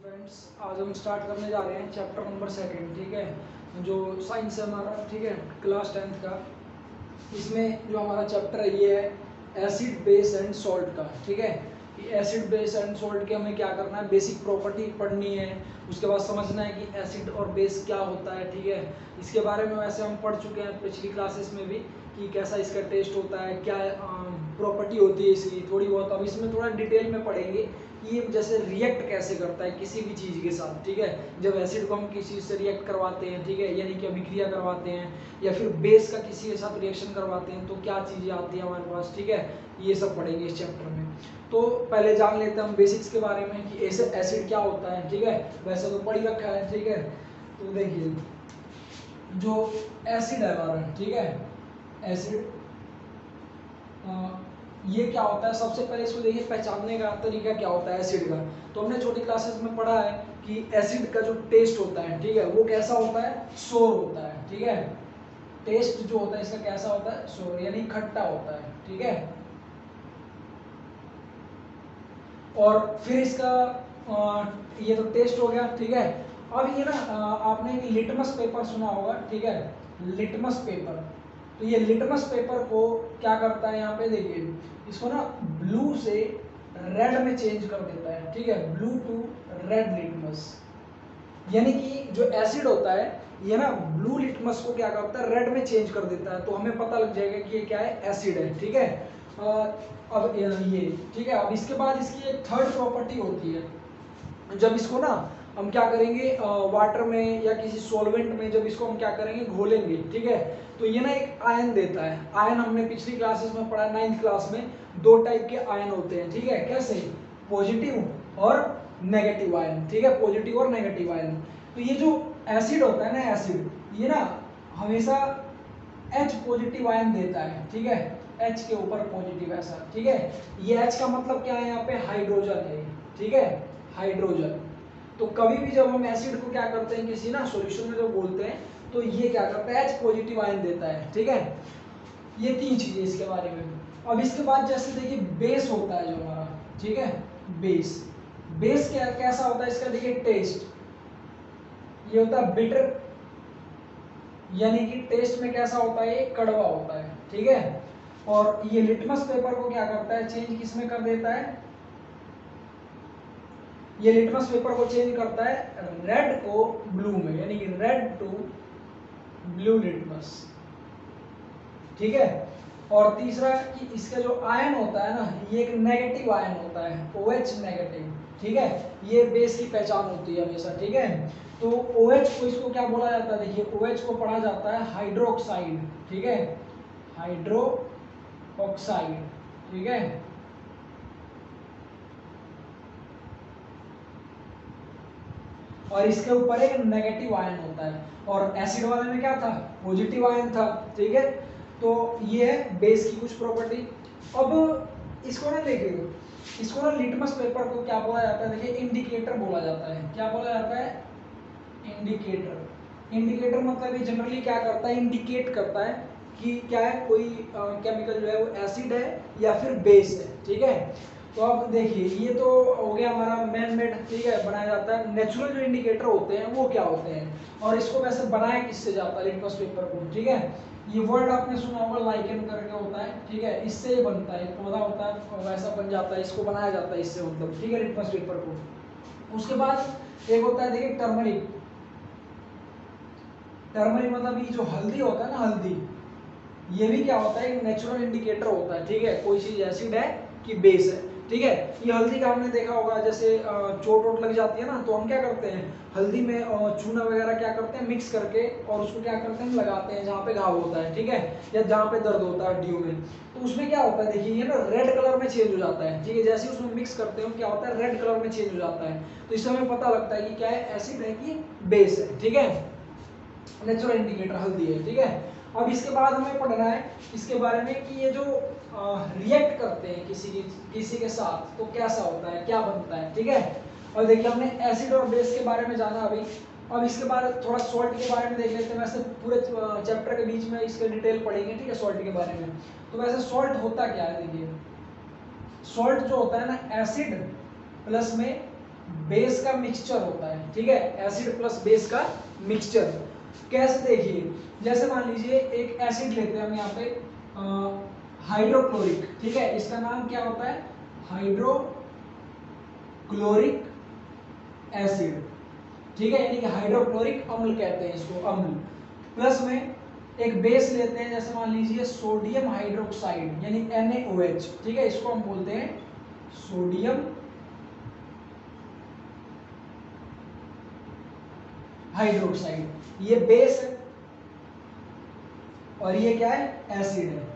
Friends, आज हम start करने जा रहे हैं चैप्टर नंबर 2, ठीक है, जो साइंस है हमारा, ठीक है, क्लास 10th का। इसमें जो हमारा चैप्टर है ये है एसिड बेस एंड सॉल्ट का, ठीक है। कि एसिड बेस एंड सॉल्ट के हमें क्या करना है, बेसिक प्रॉपर्टी पढ़नी है, उसके बाद समझना है कि एसिड और बेस क्या होता है, ठीक है। इसके बारे में वैसे हम पढ़ चुके हैं पिछली क्लासेस में भी कि कैसा इसका टेस्ट होता है, क्या प्रॉपर्टी होती है इसकी, थोड़ी बहुत। अब इसमें थोड़ा डिटेल में पढ़ेंगे कि ये जैसे रिएक्ट कैसे करता है किसी भी चीज़ के साथ, ठीक है। जब एसिड को हम किसी चीज़ से रिएक्ट करवाते हैं, ठीक है, यानी कि अभिक्रिया करवाते हैं, या फिर बेस का किसी के साथ रिएक्शन करवाते हैं, तो क्या चीज़ें आती है हमारे पास, ठीक है। ये सब पढ़ेंगे इस चैप्टर में। तो पहले जान लेते हैं हम बेसिक्स के बारे में कि एसिड क्या होता है, ठीक है। वैसे तो पढ़ ही रखा है, ठीक है। तो देखिए, जो एसिड है हमारा, ठीक है, एसिड ये क्या होता है, सबसे पहले इसको देखिए पहचानने का तरीका क्या होता है एसिड का। तो हमने छोटी क्लासेस में पढ़ा है कि एसिड का जो टेस्ट होता है, ठीक है, वो कैसा होता है, सोर होता है, ठीक है। टेस्ट जो होता है इसका कैसा होता है, सोर, यानी खट्टा होता है, ठीक है। और फिर इसका ये तो टेस्ट हो गया, ठीक है। अब ये ना आपने लिटमस पेपर सुना होगा, ठीक है, लिटमस पेपर। तो ये लिटमस पेपर को क्या करता है, यहाँ पे देखिए, इसको ना ब्लू से रेड में चेंज कर देता है, ठीक है, ब्लू टू रेड लिटमस। यानी कि जो एसिड होता है ये ना ब्लू लिटमस को क्या करता है, रेड में चेंज कर देता है। तो हमें पता लग जाएगा कि ये क्या है, एसिड है, ठीक है। अब ये ठीक है। अब इसके बाद इसकी एक थर्ड प्रॉपर्टी होती है। जब इसको ना हम क्या करेंगे, वाटर में या किसी सॉल्वेंट में जब इसको हम क्या करेंगे, घोलेंगे, ठीक है, तो ये ना एक आयन देता है। आयन हमने पिछली क्लासेस में पढ़ा, 9th क्लास में, 2 टाइप के आयन होते हैं, ठीक है। कैसे, पॉजिटिव और नेगेटिव आयन, ठीक है, पॉजिटिव और नेगेटिव आयन। तो ये जो एसिड होता है ना, एसिड ये ना हमेशा H पॉजिटिव आयन देता है, ठीक है, H के ऊपर पॉजिटिव ऐसा, ठीक है। ये H का मतलब क्या है, यहाँ पे हाइड्रोजन है, ठीक है, हाइड्रोजन। तो कभी भी जब हम एसिड को क्या करते हैं किसी ना सॉल्यूशन में जब बोलते हैं, तो ये क्या करता है, H पॉजिटिव आयन देता है, ठीक है। ये 3 चीजें इसके बारे में। अब इसके बाद जैसे देखिए बेस होता है जो हमारा, ठीक है, बेस। बेस क्या कैसा होता है इसका, देखिए टेस्ट, ये होता है बिटर, यानी कि टेस्ट में कैसा होता है, ये कड़वा होता है, ठीक है। और ये लिटमस पेपर को क्या करता है, चेंज किस में कर देता है, ये लिटमस पेपर को चेंज करता है रेड को ब्लू में, यानी कि रेड टू ब्लू लिटमस, ठीक है। और तीसरा कि इसका जो आयन होता है ना, ये एक नेगेटिव आयन होता है, OH नेगेटिव, ठीक है। ये बेस की पहचान होती है हमेशा, ठीक है। तो OH को इसको क्या बोला जाता है, देखिए OH को पढ़ा जाता है हाइड्रोक्साइड, ठीक है, हाइड्रो ऑक्साइड, ठीक है। और इसके ऊपर एक नेगेटिव आयन होता है, और एसिड वाले में क्या था, पॉजिटिव आयन था, ठीक है। तो ये है बेस की कुछ प्रॉपर्टी। अब इसको ना देखिए, इसको ना लिटमस पेपर को क्या बोला जाता है, देखिए इंडिकेटर बोला जाता है। क्या बोला जाता है, इंडिकेटर। इंडिकेटर मतलब ये जनरली क्या करता है, इंडिकेट करता है कि क्या है, कोई केमिकल जो है वो एसिड है या फिर बेस है, ठीक है। तो अब देखिए, ये तो हो गया हमारा मैन मेड, ठीक है, बनाया जाता है। नेचुरल जो इंडिकेटर होते हैं वो क्या होते हैं, और इसको वैसे बनाया किससे जाता है, लिटमस पेपर को, ठीक है। ये वर्ड आपने सुना होगा, लाइकेन करके होता है, ठीक है, इससे ये बनता है, पौधा होता है वैसा बन जाता है, इसको बनाया जाता है इससे, मतलब, ठीक है, लिटमस पेपर को। उसके बाद एक होता है, देखिए, टर्मरिक। टर्मरिक मतलब ये जो हल्दी होता है ना, हल्दी, ये भी क्या होता है, एक नेचुरल इंडिकेटर होता है, ठीक है, कोई चीज एसिड है कि बेस है, ठीक है। ये हल्दी का हमने देखा होगा, जैसे चोट वोट लग जाती है ना, तो हम क्या करते हैं, हल्दी में चूना वगैरह क्या करते हैं मिक्स करके, और उसको क्या करते हैं, लगाते हैं जहाँ पे घाव होता है, ठीक है, या जहाँ पे दर्द होता है हड्डियों में। तो उसमें क्या होता है, देखिए, ये ना रेड कलर में चेंज हो जाता है, ठीक है, जैसे ही उसमें मिक्स करते हैं क्या होता है, रेड कलर में चेंज हो जाता है। तो इससे हमें पता लगता है कि क्या है, एसिड है कि बेस है, ठीक है। नेचुरल इंडिकेटर हल्दी है, ठीक है। अब इसके बाद हमें पढ़ना है इसके बारे में कि ये जो रिएक्ट करते हैं किसी के साथ, तो कैसा होता है, क्या बनता है, ठीक है। और देखिए, हमने एसिड और बेस के बारे में जाना अभी। अब इसके बाद थोड़ा सॉल्ट के बारे में देख लेते हैं। वैसे पूरे चैप्टर के बीच में इसके डिटेल पढ़ेंगे, ठीक है, सॉल्ट के बारे में। तो वैसे सॉल्ट होता क्या है, देखिए, सॉल्ट जो होता है ना, एसिड प्लस में बेस का मिक्सचर होता है, ठीक है, एसिड प्लस बेस का मिक्सचर। कैसे देखिए, जैसे मान लीजिए एक एसिड लेते हैं हम यहाँ पे हाइड्रोक्लोरिक, ठीक है, इसका नाम क्या होता है, हाइड्रोक्लोरिक एसिड, ठीक है, यानी कि हाइड्रोक्लोरिक अम्ल कहते हैं इसको, अम्ल। प्लस में एक बेस लेते हैं, जैसे मान लीजिए सोडियम हाइड्रोक्साइड यानी NaOH, ठीक है, इसको हम बोलते हैं सोडियम हाइड्रोक्साइड, ये बेस है और ये क्या है, एसिड है।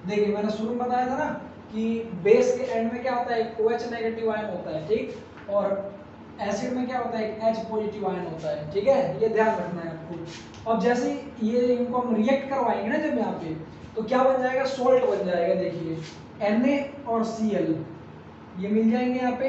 देखिए मैंने शुरू में बताया था ना कि बेस के एंड में क्या होता है, एक OH नेगेटिव आयन होता है, ठीक, और एसिड में क्या होता है, एक H पॉजिटिव आयन होता है, ठीक है, ये ध्यान रखना है आपको। अब जैसे ये इनको हम रिएक्ट करवाएंगे ना जब यहाँ पे, तो क्या बन जाएगा, सॉल्ट बन जाएगा। देखिए Na और Cl ये मिल जाएंगे यहाँ पे,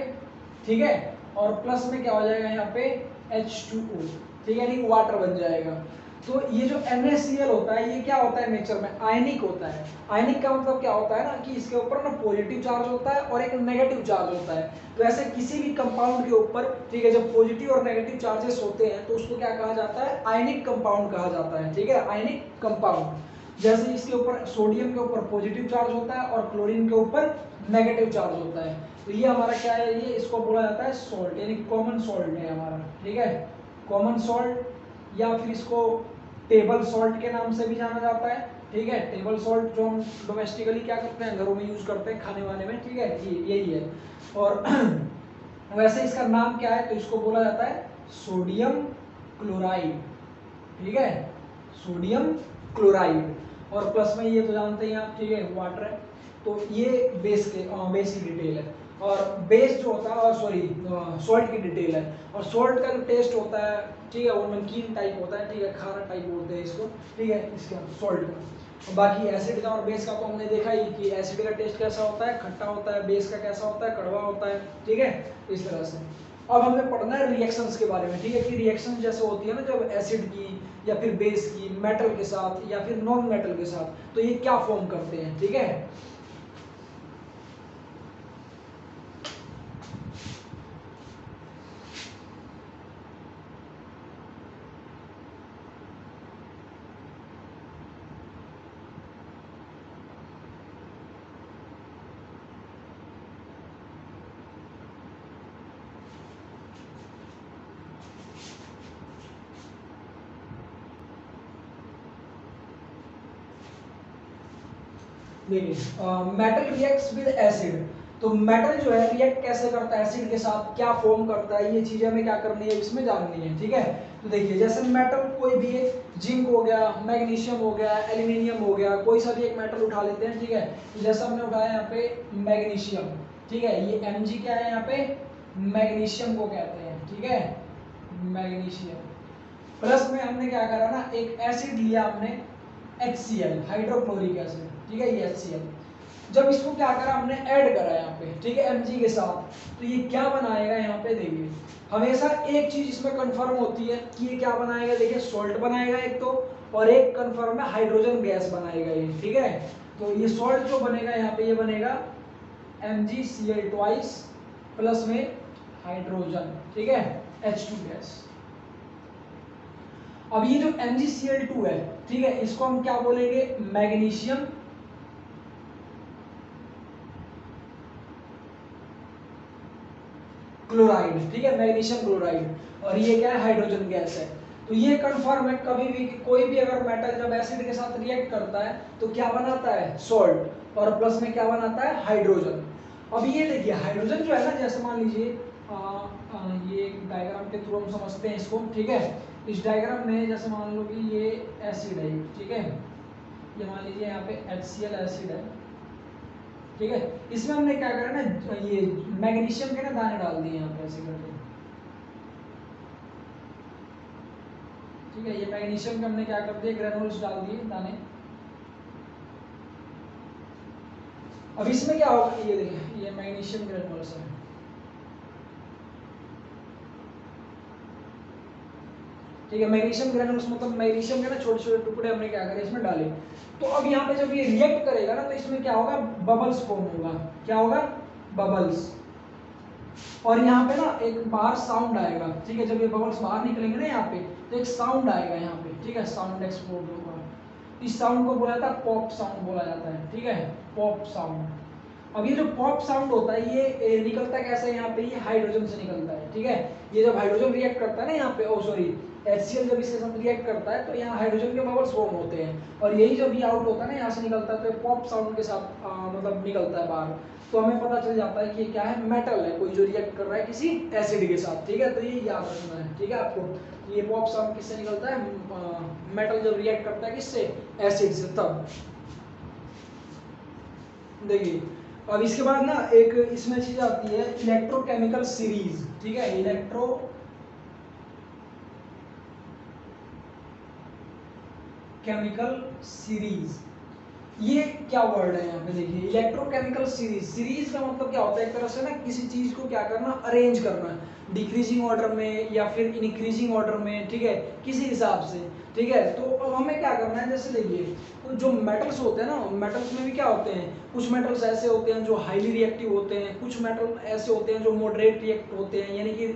ठीक है, और प्लस में क्या हो जाएगा यहाँ पे H2O, ठीक है, यानी वाटर बन जाएगा। तो ये जो NaCl होता है ये क्या होता है, नेचर में आयनिक होता है। आयनिक का मतलब क्या होता है ना कि इसके ऊपर ना पॉजिटिव चार्ज होता है और एक नेगेटिव चार्ज होता है। तो ऐसे किसी भी कंपाउंड के ऊपर, ठीक है, जब पॉजिटिव और नेगेटिव चार्जेस होते हैं तो उसको क्या कहा जाता है, आयनिक कंपाउंड कहा जाता है, ठीक है, आयनिक कंपाउंड। जैसे इसके ऊपर सोडियम के ऊपर पॉजिटिव चार्ज होता है और क्लोरीन के ऊपर नेगेटिव चार्ज होता है, तो ये हमारा क्या है, ये इसको बोला जाता है सॉल्ट, यानी कॉमन सॉल्ट है हमारा, ठीक है, कॉमन सॉल्ट, या फिर इसको टेबल सॉल्ट के नाम से भी जाना जाता है, ठीक है, टेबल सॉल्ट जो हम डोमेस्टिकली क्या करते हैं, घरों में यूज करते हैं खाने वाने में, ठीक है, ये यही है। और वैसे इसका नाम क्या है, तो इसको बोला जाता है सोडियम क्लोराइड, ठीक है, सोडियम क्लोराइड। और प्लस में ये तो जानते हैं आप, ठीक है, वाटर है। तो ये बेस की डिटेल है। और बेस जो होता है, और सॉरी सॉल्ट की डिटेल है। और सॉल्ट का जो टेस्ट होता है, ठीक है, वो नमकीन टाइप होता है, ठीक है, खारा टाइप बोलते हैं इसको, ठीक है, इसका सॉल्ट का। बाकी एसिड का और बेस का तो हमने देखा ही कि एसिड का टेस्ट कैसा होता है, खट्टा होता है, बेस का कैसा होता है, कड़वा होता है, ठीक है, इस तरह से। अब हमने पढ़ना है रिएक्शंस के बारे में, ठीक है, कि रिएक्शन जैसे होती है ना जब एसिड की या फिर बेस की मेटल के साथ या फिर नॉन मेटल के साथ, तो ये क्या फॉर्म करते हैं, ठीक है। देखिए मेटल रिएक्ट्स विद एसिड, तो मेटल जो है रिएक्ट कैसे करता है एसिड के साथ, क्या फॉर्म करता है, ये चीजें हमें क्या करनी है, इसमें जाननी है, ठीक है। तो देखिए जैसे मेटल कोई भी एक जिंक हो गया, मैग्नीशियम हो गया, एल्यूमिनियम हो गया, कोई सा भी एक मेटल उठा लेते हैं, ठीक है। तो जैसा हमने उठाया यहाँ पे मैग्नीशियम, ठीक है, ये Mg क्या है यहाँ पे, मैग्नीशियम को कहते हैं, ठीक है, मैग्नीशियम। प्लस में हमने क्या करा ना, एक एसिड लिया हमने HCl, हाइड्रोक्लोरिक एसिड, ठीक है, ये HCl। जब इसको क्या करा हमने, ऐड करा यहाँ पे, ठीक है, Mg के साथ, तो ये क्या बनाएगा यहाँ पे, देखिए हमेशा एक चीज इसमें कंफर्म होती है कि ये क्या बनाएगा, देखिए सॉल्ट बनाएगा एक तो, और एक कंफर्म है हाइड्रोजन गैस बनाएगा ये, ठीक है। तो ये सॉल्ट जो बनेगा यहाँ पे, ये बनेगा MgCl ट्वाइस प्लस में हाइड्रोजन, ठीक है, H2 गैस। अब ये जो MgCl2 है, ठीक है, इसको हम क्या बोलेंगे, मैग्नीशियम क्लोराइड, ठीक है, मैग्नीशियम क्लोराइड। और ये क्या है, हाइड्रोजन गैस है। तो ये कंफर्म है कभी भी कि कोई भी अगर मेटल जब एसिड के साथ रिएक्ट करता है तो क्या बनाता है, सॉल्ट, और प्लस में क्या बनाता है, हाइड्रोजन। अब ये देखिए हाइड्रोजन जो है ना, जैसे मान लीजिए ये एक डायग्राम के थ्रू हम समझते हैं इसको, ठीक है। इस डायग्राम में जैसे मान लो कि ये एसिड है, ठीक है, ये मान लीजिए यहाँ पे HCl एसिड है, ठीक है। इसमें हमने क्या करा ना, ये मैग्नीशियम के ना दाने डाल दिए यहाँ पे ऐसे करके, ठीक है, ये मैग्नीशियम के हमने क्या कर दिए, ग्रेनुल्स डाल दिए दाने। अब इसमें क्या होगा, ये देखिए ये मैग्नीशियम ग्रेनुल्स है, ठीक है, मैग्नीशियम ग्रेनुल्स मतलब मैग्नीशियम के ना छोटे छोटे टुकड़े हमने क्या करे, इसमें डाले। तो अब यहाँ पे जब ये रिएक्ट करेगा ना, तो इसमें क्या होगा, बबल्स फॉर्म होगा, क्या होगा, बबल्स, और यहाँ पे ना एक बाहर साउंड आएगा, ठीक है, जब ये बबल्स बाहर निकलेंगे ना यहाँ पे तो एक साउंड आएगा यहाँ पे, ठीक है, साउंड एक्सप्लोड होगा। इस साउंड को बोला जाता है पॉप साउंड बोला जाता है, ठीक है, पॉप साउंड। अब ये जो पॉप साउंड होता है ये निकलता कैसे है यहाँ पे, ये हाइड्रोजन से निकलता है, ठीक है। ये जब हाइड्रोजन रिएक्ट करता है ना यहाँ पे, ओ सॉरी, HCl जब इसके साथ रिएक्ट करता है तो यहाँ हाइड्रोजन के बबल्स फॉर्म होते हैं और यही जब ये आउट होता है ना यहाँ से निकलता है तो पॉप साउंड के साथ मतलब निकलता है बाहर। तो हमें पता चल जाता है कि ये क्या है, मेटल है, कोई जो रिएक्ट कर रहा है किसी एसिड के साथ, ठीक है। तो ये याद रखना है, ठीक है आपको। ये पॉप साउंड किससे निकलता है, मेटल जब रिएक्ट करता है किससे, एसिड से, तब। देखिए अब इसके बाद ना एक इसमें चीज आती है इलेक्ट्रोकेमिकल सीरीज, ठीक है, इलेक्ट्रोकेमिकल सीरीज। ये क्या वर्ड है यहाँ पे, देखिए इलेक्ट्रोकेमिकल सीरीज। सीरीज का मतलब क्या होता है, एक तरह से ना किसी चीज को क्या करना, अरेंज करना, डिक्रीजिंग ऑर्डर में या फिर इंक्रीजिंग ऑर्डर में, ठीक है, किसी हिसाब से, ठीक है। तो अब हमें क्या करना है, जैसे देखिए तो जो मेटल्स होते हैं ना, मेटल्स में भी क्या होते हैं, कुछ मेटल्स ऐसे होते हैं जो हाईली रिएक्टिव होते हैं, कुछ मेटल ऐसे होते हैं जो मॉडरेट रिएक्ट होते हैं, यानी कि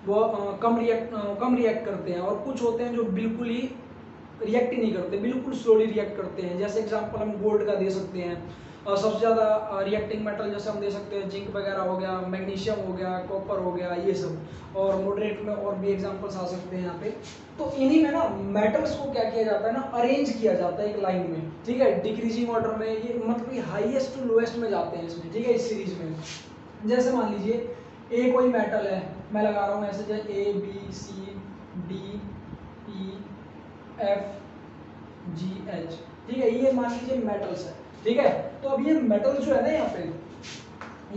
वो कम रिएक्ट करते हैं, और कुछ होते हैं जो बिल्कुल ही रिएक्ट ही नहीं करते, बिल्कुल स्लोली रिएक्ट करते हैं। जैसे एग्जांपल हम गोल्ड का दे सकते हैं, सबसे ज़्यादा रिएक्टिंग मेटल जैसे हम दे सकते हैं जिंक वगैरह हो गया, मैग्नीशियम हो गया, कॉपर हो गया, ये सब। और मॉडरेट में और भी एग्जांपल्स आ सकते हैं यहाँ पे। तो इन्हीं में ना मेटल्स को क्या किया जाता है ना, अरेंज किया जाता है एक लाइन में, ठीक है, डिक्रीजिंग ऑर्डर में। ये मतलब कि हाईएस्ट टू लोएस्ट में जाते हैं इसमें, ठीक है, इस सीरीज में। जैसे मान लीजिए ए कोई मेटल है, मैं लगा रहा हूँ ऐसे, जैसे ABCDEF GH, ठीक है, ये मान लीजिए मेटल्स है, ठीक है। तो अब ये मेटल जो है ना यहाँ पे,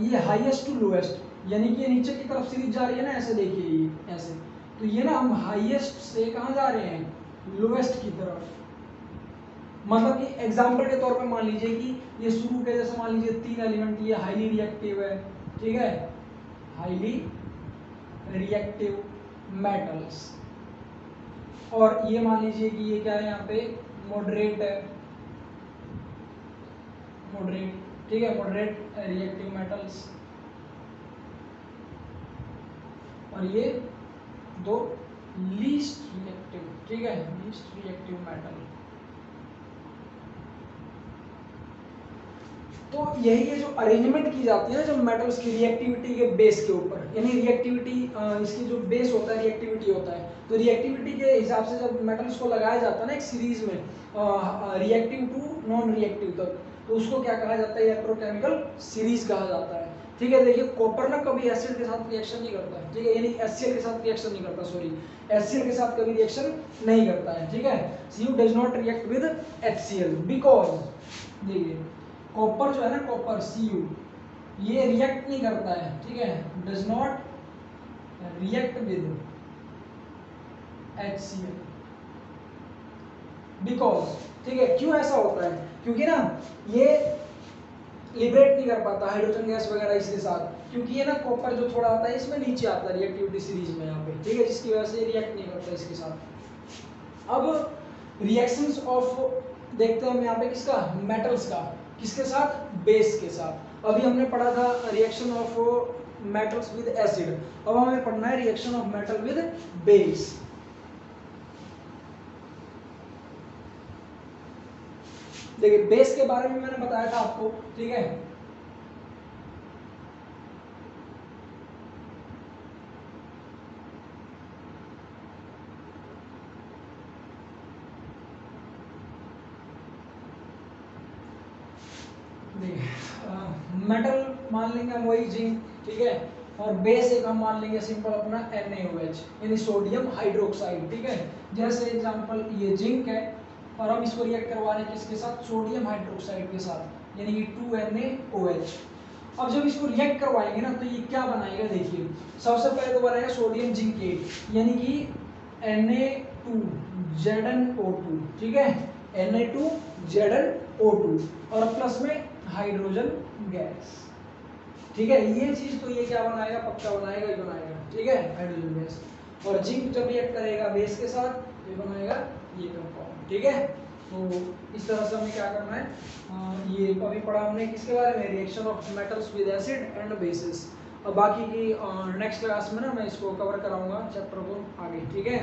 ये हाईएस्ट टू लोएस्ट, यानी कि ये नीचे की तरफ सीरीज जा रही है ना, ऐसे देखिए ये ऐसे। तो ये ना हम हाईएस्ट से कहाँ जा रहे हैं, लोएस्ट की तरफ। मतलब कि एग्जांपल के तौर पे मान लीजिए कि ये शुरू के जैसे मान लीजिए 3 एलिमेंट, ये हाईली रिएक्टिव है, ठीक है, हाईली रिएक्टिव मेटल्स। और ये मान लीजिए कि ये क्या है यहाँ पे, मॉडरेट है, मॉडरेट, ठीक है, मॉडरेट रिएक्टिव मेटल्स। और ये दो लीस्ट रिएक्टिव, ठीक है, लीस्ट रिएक्टिव मेटल। तो यही है जो अरेंजमेंट की जाती है ना जब मेटल्स की रिएक्टिविटी के बेस के ऊपर, यानी रिएक्टिविटी इसकी जो बेस होता है रिएक्टिविटी होता है। तो रिएक्टिविटी के हिसाब से जब मेटल्स को लगाया जाता है ना एक सीरीज में, रिएक्टिव टू नॉन रिएक्टिव तक, तो उसको क्या कहा जाता है, इलेक्ट्रोकेमिकल सीरीज कहा जाता है, ठीक है। देखिए कॉपर ना कभी एसिड के साथ रिएक्शन नहीं करता है, ठीक है, यानी HCl के साथ रिएक्शन नहीं करता, सॉरी, HCl के साथ कभी रिएक्शन नहीं करता है, ठीक है। Cu does not react with HCl because, देखिए कॉपर जो है ना, कॉपर Cu, ये रिएक्ट नहीं करता है, ठीक है, does not react with HCl because, ठीक है, क्यों ऐसा होता है, क्योंकि ना ये लिबरेट नहीं कर पाता हाइड्रोजन गैस वगैरह इसके साथ, क्योंकि ये ना कॉपर जो थोड़ा आता है इसमें नीचे आता है रिएक्टिविटी सीरीज में यहाँ पे, ठीक है, जिसकी वजह से रिएक्ट नहीं करता इसके साथ। अब रिएक्शंस ऑफ देखते हैं हम यहाँ पे किसका, मेटल्स का, किसके साथ, बेस के साथ। अभी हमने पढ़ा था reaction of metals with acid, अब हमें पढ़ना है reaction of metal with base. देखिए बेस के बारे में मैंने बताया था आपको, ठीक है, मेटल मान लेंगे हम वही जिंक, ठीक है, और बेस एक हम मान लेंगे सिंपल अपना NaOH, यानी सोडियम हाइड्रोक्साइड, ठीक है। जैसे एग्जांपल ये जिंक है और हम इसको रिएक्ट करवा रहे हैं किसके साथ, सोडियम हाइड्रोक्साइड के साथ, यानी कि 2NaOH। अब जब इसको रिएक्ट करवाएंगे ना तो ये क्या बनाएगा, देखिए सबसे पहले तो बनाएगा सोडियम जिंकेट, यानी कि Na2ZnO2, ठीक है, Na2ZnO2 और प्लस में हाइड्रोजन गैस, ठीक है। ये चीज तो ये क्या बनाएगा, पक्का बनाएगा ही बनाएगा, ठीक है, हाइड्रोजन गैस। और जिंक जब रिएक्ट करेगा बेस के साथ ये बनाएगा ये कंपाउंड, ठीक है। तो इस तरह से हमें क्या करना है, ये अभी पढ़ा हमने किसके बारे में, reaction of metals with acid and bases. और बाकी की नेक्स्ट क्लास में ना मैं इसको कवर कराऊंगा चैप्टर को आगे, ठीक है।